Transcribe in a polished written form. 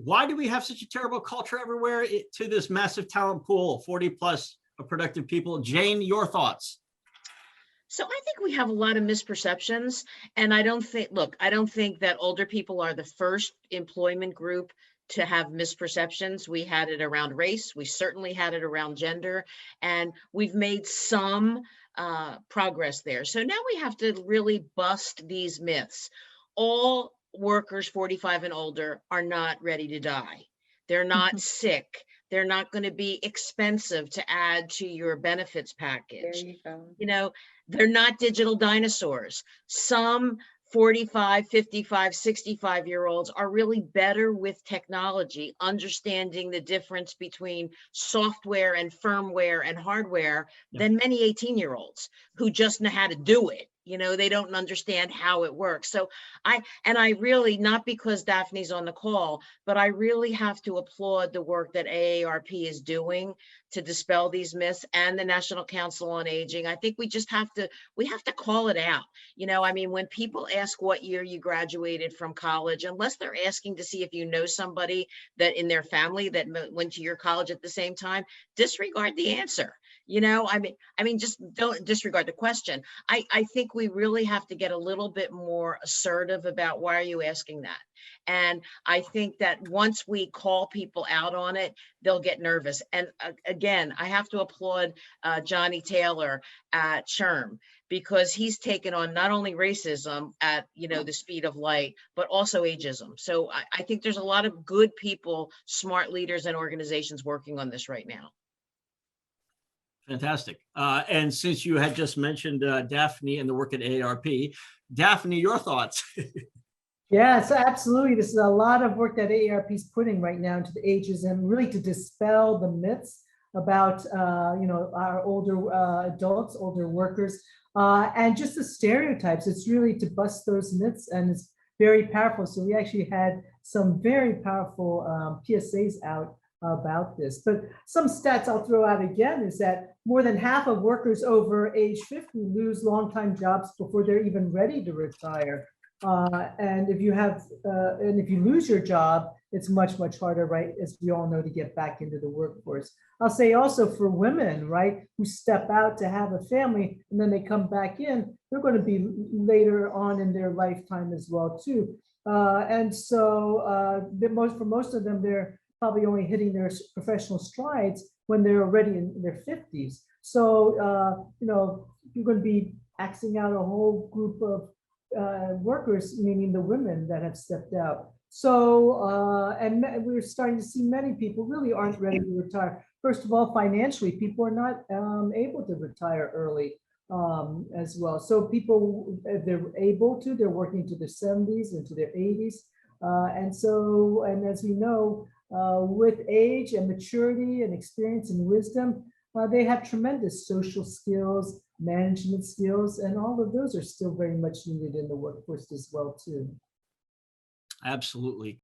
why do we have such a terrible culture everywhere to this massive talent pool, 40 plus of productive people? Jane, your thoughts? So I think we have a lot of misperceptions. And I don't think, look, I don't think that older people are the first employment group to have misperceptions. We had it around race. We certainly had it around gender. And we've made some progress there. So now we have to really bust these myths. All workers 45 and older are not ready to die. They're not sick. They're not going to be expensive to add to your benefits There package. you go. You know, they're not digital dinosaurs. Some 45, 55, 65-year-olds are really better with technology, understanding the difference between software and firmware and hardware than many 18-year-olds who just know how to do it. You know, they don't understand how it works. So I really, not because Daphne's on the call, but I really have to applaud the work that AARP is doing to dispel these myths, and the National Council on Aging. I think we have to call it out. You know, I mean, when people ask what year you graduated from college, unless they're asking to see if you know somebody that in their family that went to your college at the same time, disregard the answer. You know, I mean, just don't disregard the question. I think we really have to get a little bit more assertive about why are you asking that? And I think that once we call people out on it, they'll get nervous. And again, I have to applaud Johnny Taylor at SHRM, because he's taken on not only racism at, you know, the speed of light, but also ageism. So I think there's a lot of good people, smart leaders and organizations working on this right now. Fantastic. And since you had just mentioned Daphne and the work at AARP, Daphne, your thoughts? Yes, absolutely. This is a lot of work that AARP is putting right now into the ageism, really to dispel the myths about, you know, our older adults, older workers, and just the stereotypes. It's really to bust those myths, and it's very powerful. So we actually had some very powerful PSAs out about this. But some stats I'll throw out again is that more than half of workers over age 50 lose long-time jobs before they're even ready to retire. And if you lose your job, it's much, much harder, right, as we all know, to get back into the workforce. I'll say also for women, right, who step out to have a family and then they come back in, they're going to be later on in their lifetime as well too. And so for most of them, they're probably only hitting their professional strides when they're already in their 50s. So, you know, you're going to be axing out a whole group of workers, meaning the women that have stepped out. So, and we're starting to see many people really aren't ready to retire. First of all, financially, people are not able to retire early as well. So people, if they're able to, they're working to their 70s, into their 80s. And as we know, with age and maturity and experience and wisdom, they have tremendous social skills, management skills, and all of those are still very much needed in the workforce as well too. Absolutely.